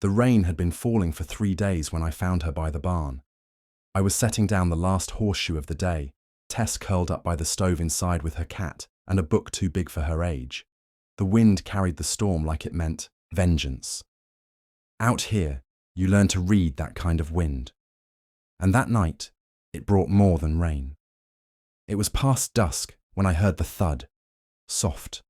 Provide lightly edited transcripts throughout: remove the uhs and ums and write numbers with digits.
The rain had been falling for 3 days when I found her by the barn. I was setting down the last horseshoe of the day, Tess curled up by the stove inside with her cat and a book too big for her age. The wind carried the storm like it meant vengeance. Out here, you learn to read that kind of wind. And that night, it brought more than rain. It was past dusk when I heard the thud, soft,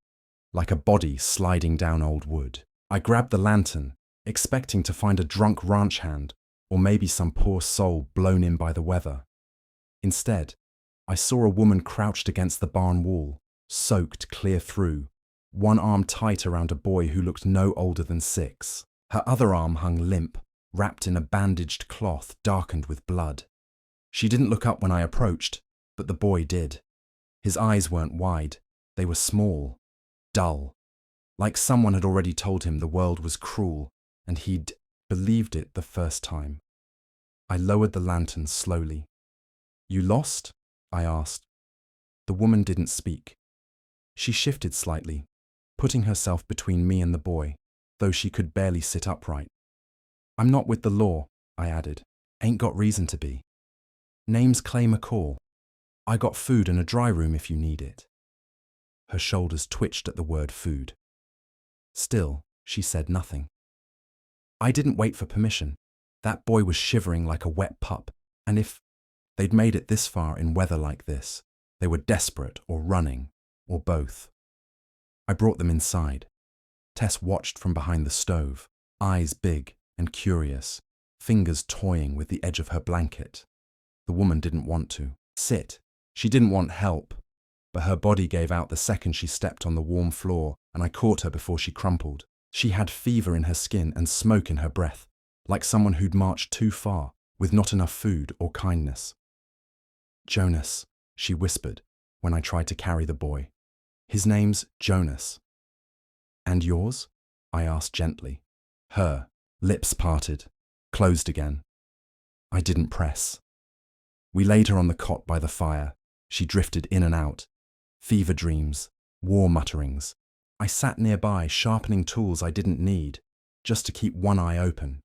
like a body sliding down old wood. I grabbed the lantern, expecting to find a drunk ranch hand or maybe some poor soul blown in by the weather. Instead, I saw a woman crouched against the barn wall, soaked clear through, one arm tight around a boy who looked no older than 6. Her other arm hung limp, wrapped in a bandaged cloth darkened with blood. She didn't look up when I approached, but the boy did. His eyes weren't wide, they were small, dull, like someone had already told him the world was cruel, and he'd believed it the first time. I lowered the lantern slowly. "You lost?" I asked. The woman didn't speak. She shifted slightly, putting herself between me and the boy, though she could barely sit upright. "I'm not with the law," I added. "Ain't got reason to be. Name's Clay McCall. I got food and a dry room if you need it." Her shoulders twitched at the word food. Still, she said nothing. I didn't wait for permission. That boy was shivering like a wet pup, and if they'd made it this far in weather like this, they were desperate or running, or both. I brought them inside. Tess watched from behind the stove, eyes big and curious, fingers toying with the edge of her blanket. The woman didn't want to sit. She didn't want help, but her body gave out the second she stepped on the warm floor, and I caught her before she crumpled. She had fever in her skin and smoke in her breath, like someone who'd marched too far with not enough food or kindness. "Jonas," she whispered when I tried to carry the boy. "His name's Jonas." "And yours?" I asked gently. Her lips parted, closed again. I didn't press. We laid her on the cot by the fire. She drifted in and out. Fever dreams, war mutterings. I sat nearby, sharpening tools I didn't need, just to keep one eye open.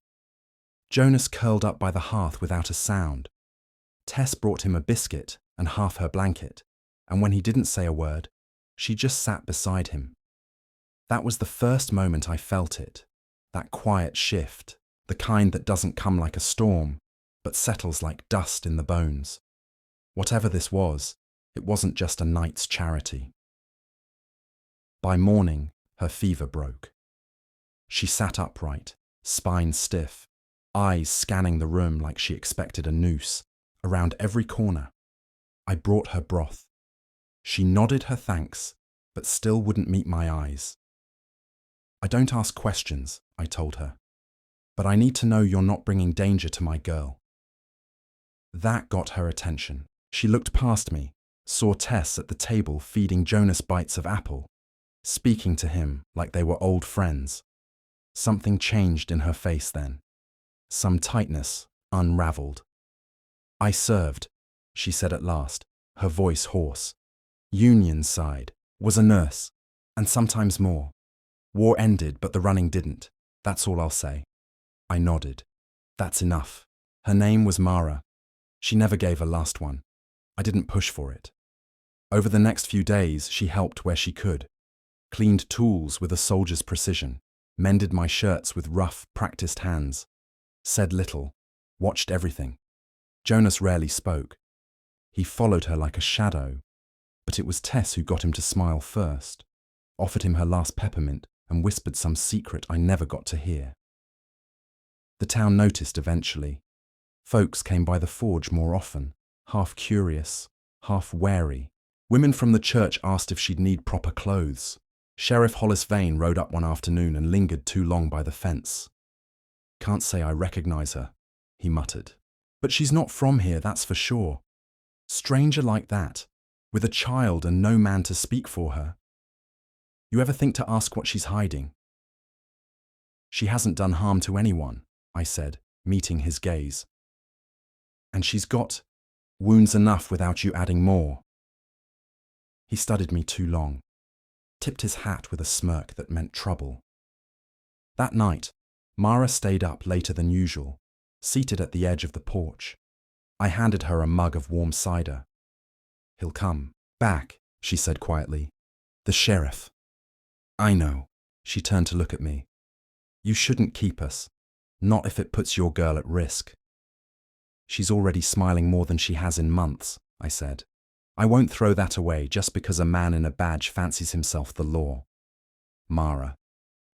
Jonas curled up by the hearth without a sound. Tess brought him a biscuit and half her blanket, and when he didn't say a word, she just sat beside him. That was the first moment I felt it, that quiet shift, the kind that doesn't come like a storm, but settles like dust in the bones. Whatever this was, it wasn't just a night's charity. By morning, her fever broke. She sat upright, spine stiff, eyes scanning the room like she expected a noose, around every corner. I brought her broth. She nodded her thanks, but still wouldn't meet my eyes. "I don't ask questions," I told her, "but I need to know you're not bringing danger to my girl." That got her attention. She looked past me, saw Tess at the table feeding Jonas bites of apple, speaking to him like they were old friends. Something changed in her face then. Some tightness unraveled. "I served," she said at last, her voice hoarse. "Union side, was a nurse, and sometimes more. War ended, but the running didn't. That's all I'll say." I nodded. "That's enough." Her name was Mara. She never gave a last one. I didn't push for it. Over the next few days, she helped where she could. Cleaned tools with a soldier's precision, mended my shirts with rough, practiced hands. Said little, watched everything. Jonas rarely spoke. He followed her like a shadow, but it was Tess who got him to smile first, offered him her last peppermint, and whispered some secret I never got to hear. The town noticed eventually. Folks came by the forge more often, half curious, half wary. Women from the church asked if she'd need proper clothes. Sheriff Hollis Vane rode up one afternoon and lingered too long by the fence. "Can't say I recognize her," he muttered. "But she's not from here, that's for sure. Stranger like that, with a child and no man to speak for her. You ever think to ask what she's hiding?" "She hasn't done harm to anyone," I said, meeting his gaze. "And she's got wounds enough without you adding more." He studied me too long, tipped his hat with a smirk that meant trouble. That night, Mara stayed up later than usual, seated at the edge of the porch. I handed her a mug of warm cider. "He'll come back," she said quietly. "The sheriff." "I know." She turned to look at me. "You shouldn't keep us. Not if it puts your girl at risk." "She's already smiling more than she has in months," I said. "I won't throw that away just because a man in a badge fancies himself the law." Mara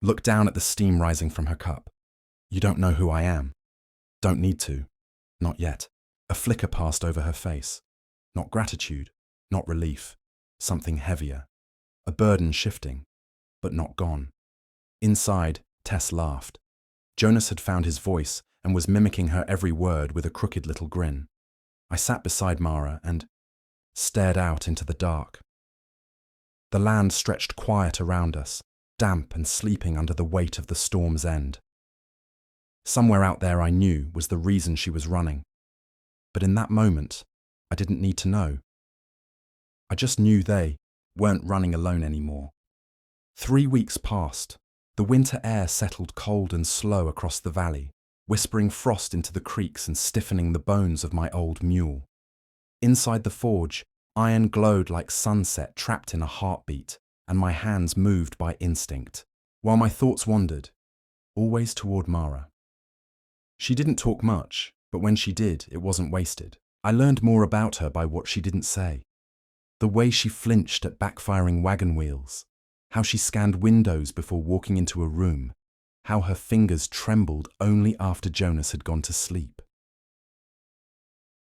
looked down at the steam rising from her cup. "You don't know who I am." "Don't need to. Not yet." A flicker passed over her face. Not gratitude, not relief. Something heavier. A burden shifting, but not gone. Inside, Tess laughed. Jonas had found his voice and was mimicking her every word with a crooked little grin. I sat beside Mara and stared out into the dark. The land stretched quiet around us, damp and sleeping under the weight of the storm's end. Somewhere out there I knew was the reason she was running. But in that moment, I didn't need to know. I just knew they weren't running alone anymore. 3 weeks passed. The winter air settled cold and slow across the valley, whispering frost into the creeks and stiffening the bones of my old mule. Inside the forge, iron glowed like sunset trapped in a heartbeat, and my hands moved by instinct, while my thoughts wandered, always toward Mara. She didn't talk much, but when she did, it wasn't wasted. I learned more about her by what she didn't say. The way she flinched at backfiring wagon wheels, how she scanned windows before walking into a room, how her fingers trembled only after Jonas had gone to sleep.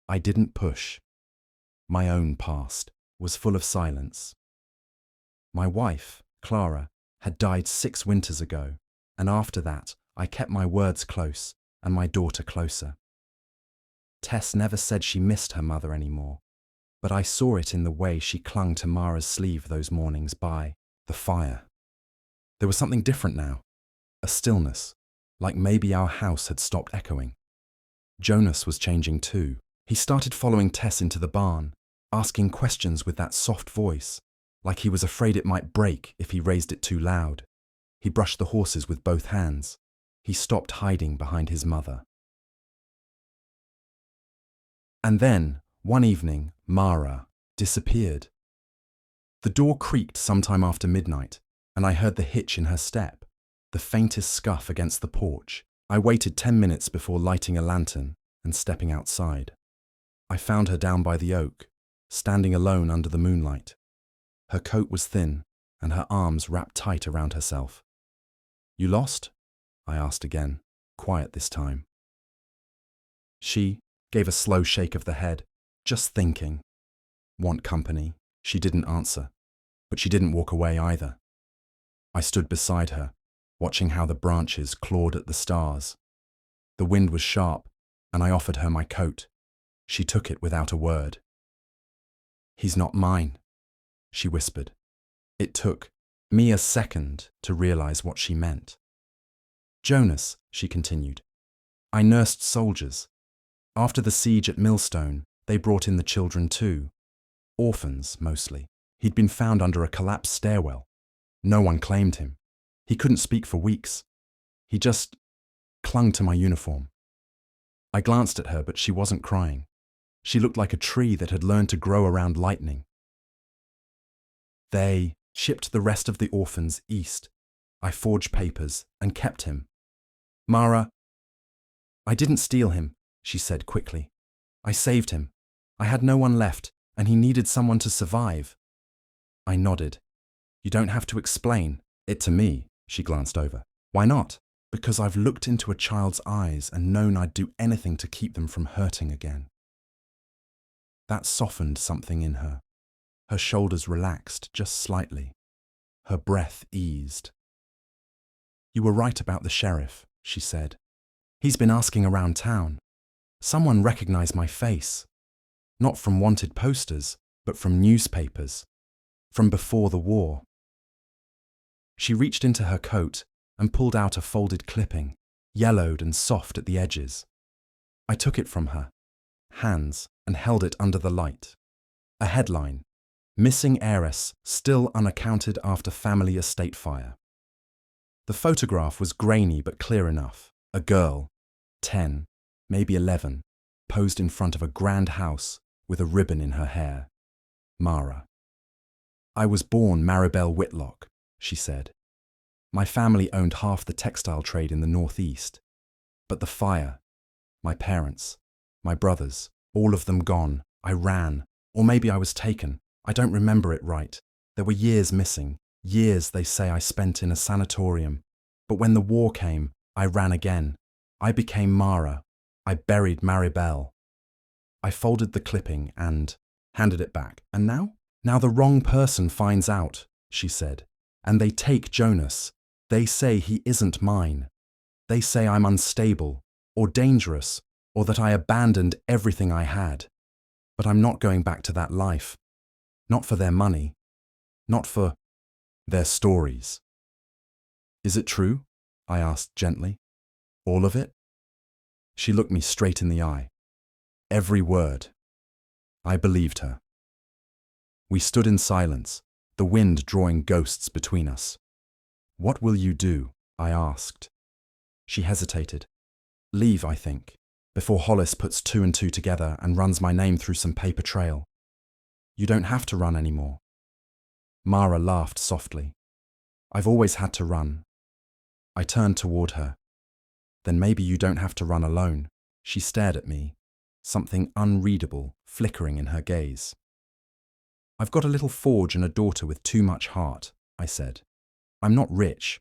I didn't push. My own past was full of silence. My wife, Clara, had died 6 winters ago, and after that, I kept my words close and my daughter closer. Tess never said she missed her mother anymore, but I saw it in the way she clung to Mara's sleeve those mornings by the fire. There was something different now, a stillness, like maybe our house had stopped echoing. Jonas was changing too. He started following Tess into the barn, asking questions with that soft voice, like he was afraid it might break if he raised it too loud. He brushed the horses with both hands. He stopped hiding behind his mother. And then, one evening, Mara disappeared. The door creaked sometime after midnight, and I heard the hitch in her step, the faintest scuff against the porch. I waited 10 minutes before lighting a lantern and stepping outside. I found her down by the oak, standing alone under the moonlight. Her coat was thin, and her arms wrapped tight around herself. "You lost?" I asked again, quiet this time. She gave a slow shake of the head, just thinking. "Want company?" She didn't answer, but she didn't walk away either. I stood beside her, watching how the branches clawed at the stars. The wind was sharp, and I offered her my coat. She took it without a word. "He's not mine," she whispered. It took me a second to realize what she meant. "Jonas," she continued, "I nursed soldiers. After the siege at Millstone, they brought in the children too. Orphans, mostly. He'd been found under a collapsed stairwell. No one claimed him. He couldn't speak for weeks. He just clung to my uniform." I glanced at her, but she wasn't crying. She looked like a tree that had learned to grow around lightning. "They shipped the rest of the orphans east. I forged papers and kept him. Mara, I didn't steal him," she said quickly. "I saved him. I had no one left, and he needed someone to survive." I nodded. "You don't have to explain it to me," she glanced over. "Why not?" "Because I've looked into a child's eyes and known I'd do anything to keep them from hurting again." That softened something in her. Her shoulders relaxed just slightly. Her breath eased. "You were right about the sheriff," she said. "He's been asking around town. Someone recognized my face. Not from wanted posters, but from newspapers. From before the war." She reached into her coat and pulled out a folded clipping, yellowed and soft at the edges. I took it from her, hands, and held it under the light. A headline: "Missing heiress still unaccounted after family estate fire." The photograph was grainy but clear enough. A girl, 10, maybe 11, posed in front of a grand house with a ribbon in her hair. Mara. "I was born Maribel Whitlock," she said. "My family owned half the textile trade in the northeast. But the fire, my parents, my brothers, all of them gone. I ran, or maybe I was taken. I don't remember it right. There were years missing, years they say I spent in a sanatorium. But when the war came, I ran again. I became Mara. I buried Maribel." I folded the clipping and handed it back. "And now? Now the wrong person finds out," she said. "And they take Jonas. They say he isn't mine. They say I'm unstable, or dangerous, or that I abandoned everything I had. But I'm not going back to that life. Not for their money. Not for their stories." "Is it true?" I asked gently. "All of it?" She looked me straight in the eye. Every word. I believed her. We stood in silence, the wind drawing ghosts between us. "What will you do?" I asked. She hesitated. "Leave, I think, before Hollis puts 2 and 2 together and runs my name through some paper trail. You don't have to run anymore." Mara laughed softly. "I've always had to run." I turned toward her. "Then maybe you don't have to run alone." She stared at me, something unreadable flickering in her gaze. "I've got a little forge and a daughter with too much heart," I said. "I'm not rich.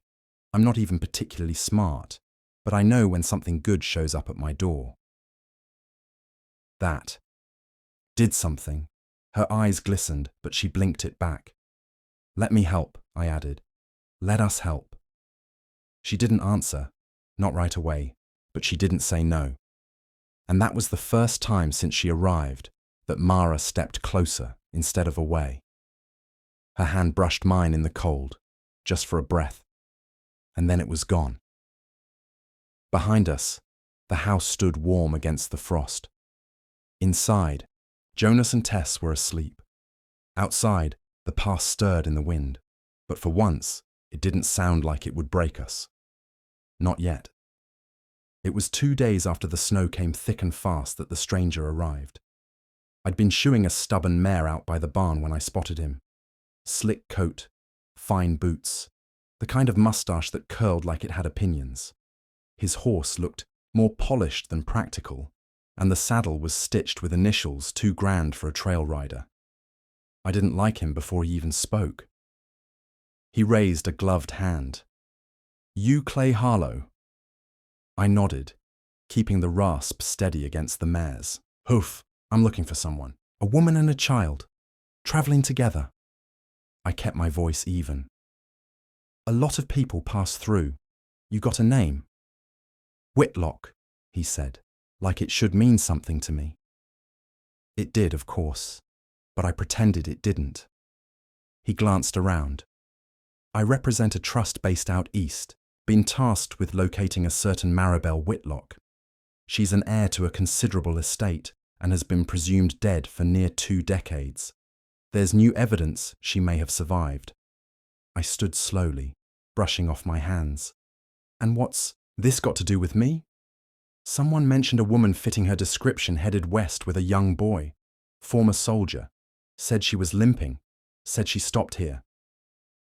I'm not even particularly smart, but I know when something good shows up at my door." That did something. Her eyes glistened, but she blinked it back. "Let me help," I added. "Let us help." She didn't answer, not right away, but she didn't say no. And that was the first time since she arrived that Mara stepped closer instead of away. Her hand brushed mine in the cold, just for a breath, and then it was gone. Behind us, the house stood warm against the frost. Inside, Jonas and Tess were asleep. Outside, the past stirred in the wind, but for once, it didn't sound like it would break us. Not yet. It was 2 days after the snow came thick and fast that the stranger arrived. I'd been shoeing a stubborn mare out by the barn when I spotted him. Slick coat, fine boots, the kind of mustache that curled like it had opinions. His horse looked more polished than practical, and the saddle was stitched with initials too grand for a trail rider. I didn't like him before he even spoke. He raised a gloved hand. "You Clay Harlow?" I nodded, keeping the rasp steady against the mare's. "Hoof, I'm looking for someone. A woman and a child, traveling together." I kept my voice even. "A lot of people pass through. You got a name?" "Whitlock," he said, like it should mean something to me. It did, of course, but I pretended it didn't. He glanced around. "I represent a trust based out east, been tasked with locating a certain Maribel Whitlock. She's an heir to a considerable estate and has been presumed dead for near 2 decades. There's new evidence she may have survived." I stood slowly, brushing off my hands. "And what's this got to do with me?" "Someone mentioned a woman fitting her description headed west with a young boy, former soldier. Said she was limping, said she stopped here."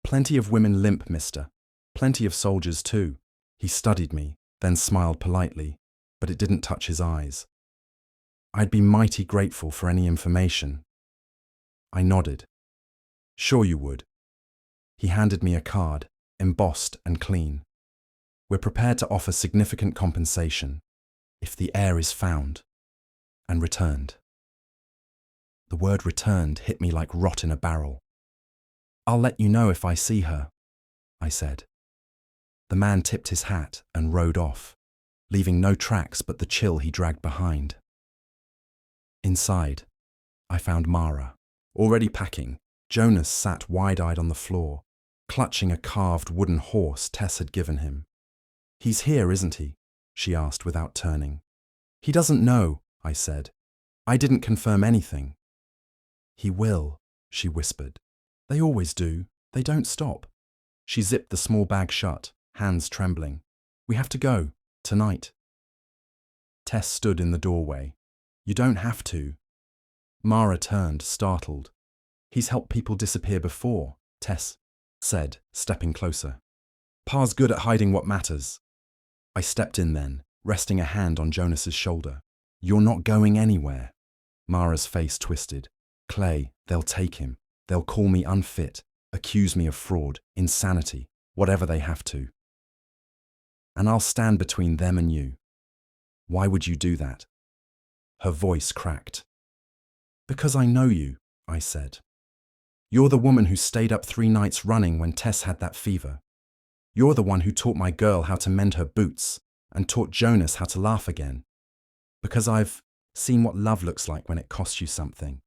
"Plenty of women limp, mister. Plenty of soldiers too." He studied me, then smiled politely, but it didn't touch his eyes. "I'd be mighty grateful for any information." I nodded. "Sure you would." He handed me a card, embossed and clean. "We're prepared to offer significant compensation if the heir is found," and returned. The word returned hit me like rot in a barrel. "I'll let you know if I see her," I said. The man tipped his hat and rode off, leaving no tracks but the chill he dragged behind. Inside, I found Mara. Already packing, Jonas sat wide-eyed on the floor, clutching a carved wooden horse Tess had given him. "He's here, isn't he?" she asked without turning. "He doesn't know," I said. "I didn't confirm anything." "He will," she whispered. "They always do. They don't stop." She zipped the small bag shut, hands trembling. "We have to go. Tonight." Tess stood in the doorway. "You don't have to." Mara turned, startled. "He's helped people disappear before," Tess said, stepping closer. "Pa's good at hiding what matters." I stepped in then, resting a hand on Jonas's shoulder. "You're not going anywhere." Mara's face twisted. "Clay, they'll take him. They'll call me unfit, accuse me of fraud, insanity, whatever they have to. And I'll stand between them and you." "Why would you do that?" Her voice cracked. "Because I know you," I said. "You're the woman who stayed up 3 nights running when Tess had that fever. You're the one who taught my girl how to mend her boots and taught Jonas how to laugh again. Because I've seen what love looks like when it costs you something."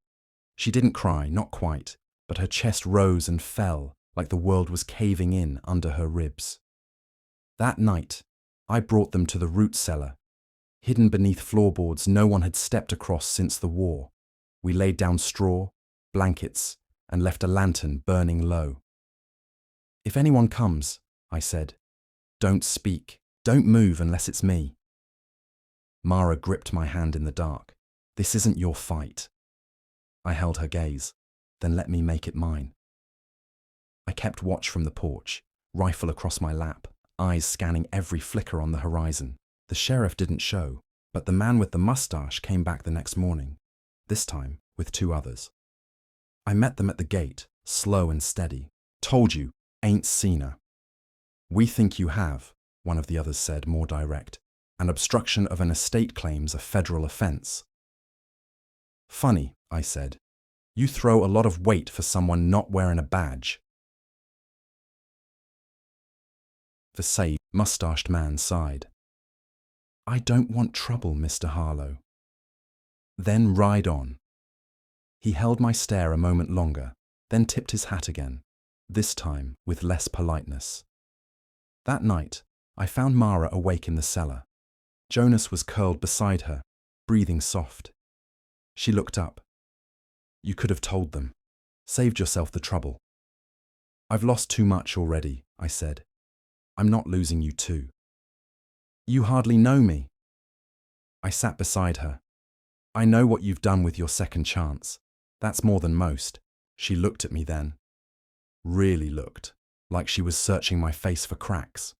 She didn't cry, not quite, but her chest rose and fell like the world was caving in under her ribs. That night, I brought them to the root cellar, hidden beneath floorboards no one had stepped across since the war. We laid down straw, blankets, and left a lantern burning low. "If anyone comes," I said, "don't speak, don't move unless it's me." Mara gripped my hand in the dark. "This isn't your fight." I held her gaze, then let me make it mine. I kept watch from the porch, rifle across my lap, eyes scanning every flicker on the horizon. The sheriff didn't show, but the man with the mustache came back the next morning, this time with 2 others. I met them at the gate, slow and steady. "Told you, ain't seen her." "We think you have," one of the others said, more direct. "And obstruction of an estate claim's a federal offense." "Funny," I said. "You throw a lot of weight for someone not wearing a badge." The same mustached man sighed. "I don't want trouble, Mr. Harlow." "Then ride on." He held my stare a moment longer, then tipped his hat again, this time with less politeness. That night, I found Mara awake in the cellar. Jonas was curled beside her, breathing soft. She looked up. "You could have told them. Saved yourself the trouble." "I've lost too much already," I said. "I'm not losing you too." "You hardly know me." I sat beside her. "I know what you've done with your second chance. That's more than most." She looked at me then. Really looked, like she was searching my face for cracks.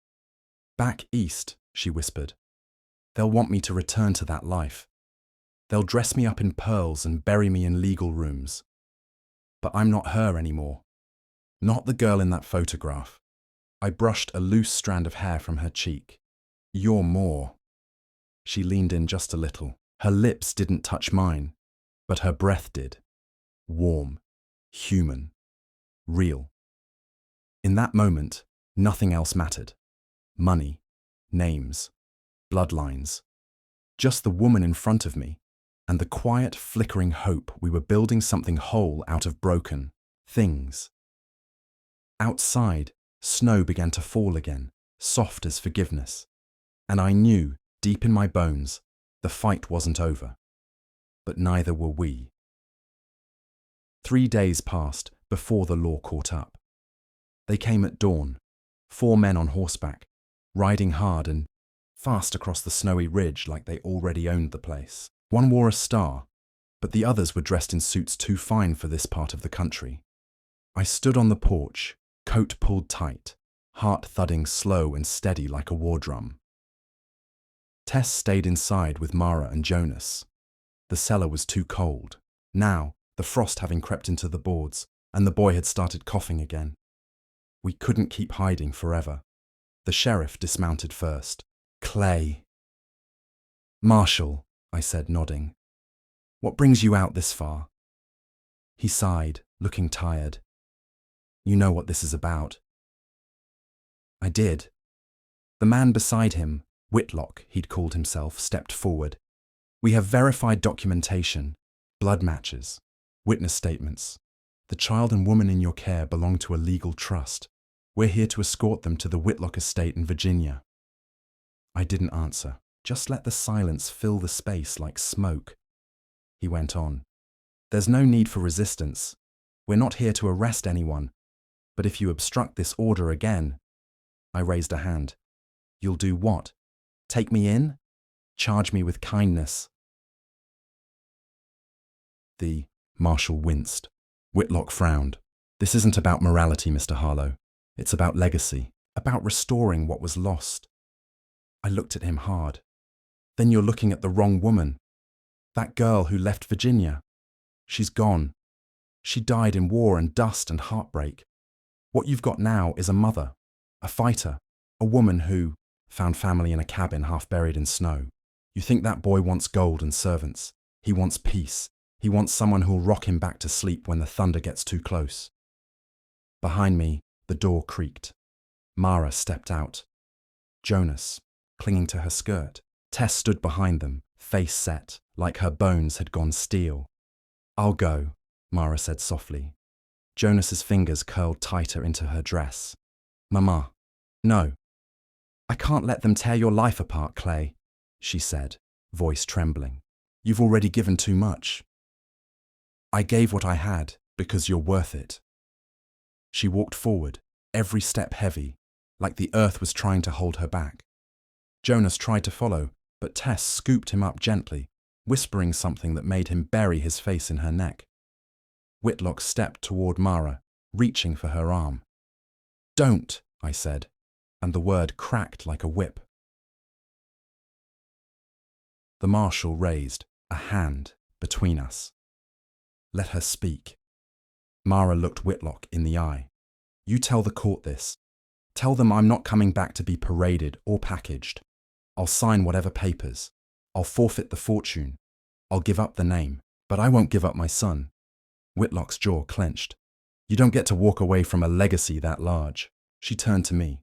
"Back east," she whispered. "They'll want me to return to that life. They'll dress me up in pearls and bury me in legal rooms. But I'm not her anymore. Not the girl in that photograph." I brushed a loose strand of hair from her cheek. "You're more." She leaned in just a little. Her lips didn't touch mine, but her breath did. Warm, human, real. In that moment, nothing else mattered. Money, names, bloodlines. Just the woman in front of me, and the quiet, flickering hope we were building something whole out of broken things. Outside, snow began to fall again, soft as forgiveness. And I knew, deep in my bones, the fight wasn't over. But neither were we. 3 days passed before the law caught up. They came at dawn, 4 men on horseback, riding hard and fast across the snowy ridge like they already owned the place. One wore a star, but the others were dressed in suits too fine for this part of the country. I stood on the porch, coat pulled tight, heart thudding slow and steady like a war drum. Tess stayed inside with Mara and Jonas. The cellar was too cold. Now, the frost having crept into the boards, and the boy had started coughing again. We couldn't keep hiding forever. The sheriff dismounted first. "Clay." "Marshal," I said, nodding. "What brings you out this far?" He sighed, looking tired. "You know what this is about." I did. The man beside him, Whitlock, he'd called himself, stepped forward. "We have verified documentation, blood matches, witness statements. The child and woman in your care belong to a legal trust. We're here to escort them to the Whitlock estate in Virginia." I didn't answer, just let the silence fill the space like smoke. He went on. "There's no need for resistance. We're not here to arrest anyone. But if you obstruct this order again..." I raised a hand. You'll do what? Take me in? Charge me with kindness? The Marshal winced. Whitlock frowned. This isn't about morality, Mr. Harlow. It's about legacy, about restoring what was lost. I looked at him hard. Then you're looking at the wrong woman. That girl who left Virginia. She's gone. She died in war and dust and heartbreak. What you've got now is a mother, a fighter, a woman who found family in a cabin half buried in snow. You think that boy wants gold and servants. He wants peace. He wants someone who'll rock him back to sleep when the thunder gets too close. Behind me, the door creaked. Mara stepped out. Jonas, clinging to her skirt. Tess stood behind them, face set, like her bones had gone steel. I'll go, Mara said softly. Jonas's fingers curled tighter into her dress. Mama, no. I can't let them tear your life apart, Clay, she said, voice trembling. You've already given too much. I gave what I had because you're worth it. She walked forward, every step heavy, like the earth was trying to hold her back. Jonas tried to follow, but Tess scooped him up gently, whispering something that made him bury his face in her neck. Whitlock stepped toward Mara, reaching for her arm. Don't, I said, and the word cracked like a whip. The Marshal raised a hand between us. Let her speak. Mara looked Whitlock in the eye. You tell the court this. Tell them I'm not coming back to be paraded or packaged. I'll sign whatever papers. I'll forfeit the fortune. I'll give up the name, but I won't give up my son. Whitlock's jaw clenched. You don't get to walk away from a legacy that large. She turned to me.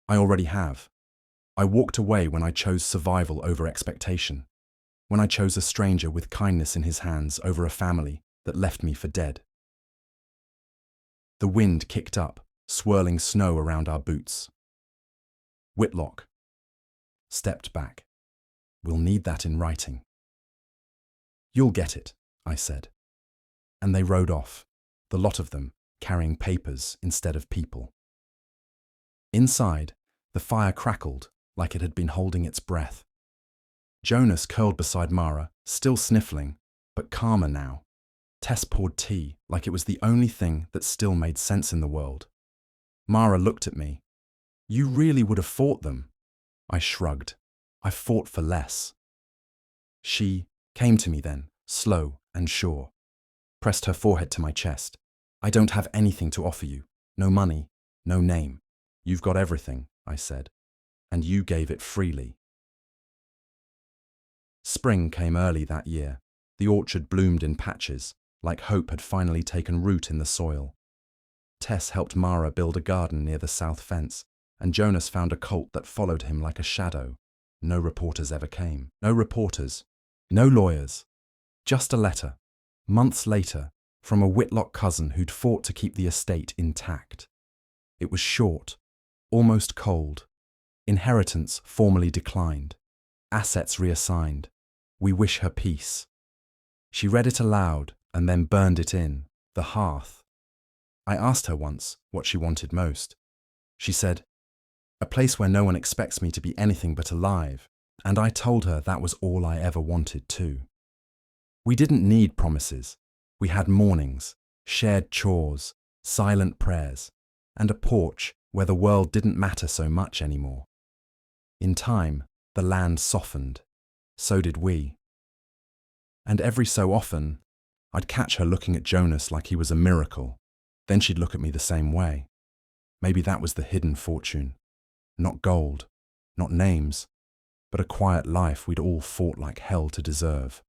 I already have. I walked away when I chose survival over expectation. When I chose a stranger with kindness in his hands over a family that left me for dead. The wind kicked up, swirling snow around our boots. Whitlock stepped back. We'll need that in writing. You'll get it, I said. And they rode off, the lot of them carrying papers instead of people. Inside, the fire crackled like it had been holding its breath. Jonas curled beside Mara, still sniffling, but calmer now. Tess poured tea like it was the only thing that still made sense in the world. Mara looked at me. You really would have fought them. I shrugged. I fought for less. She came to me then, slow and sure, pressed her forehead to my chest. I don't have anything to offer you. No money, no name. You've got everything, I said, and you gave it freely. Spring came early that year. The orchard bloomed in patches, like hope had finally taken root in the soil. Tess helped Mara build a garden near the south fence, and Jonas found a colt that followed him like a shadow. No reporters ever came. No reporters. No lawyers. Just a letter, months later, from a Whitlock cousin who'd fought to keep the estate intact. It was short, almost cold. Inheritance formally declined. Assets reassigned. We wish her peace. She read it aloud and then burned it in, the hearth. I asked her once what she wanted most. She said, a place where no one expects me to be anything but alive, and I told her that was all I ever wanted too. We didn't need promises. We had mornings, shared chores, silent prayers, and a porch where the world didn't matter so much anymore. In time, the land softened. So did we. And every so often, I'd catch her looking at Jonas like he was a miracle. Then she'd look at me the same way. Maybe that was the hidden fortune. Not gold, not names, but a quiet life we'd all fought like hell to deserve.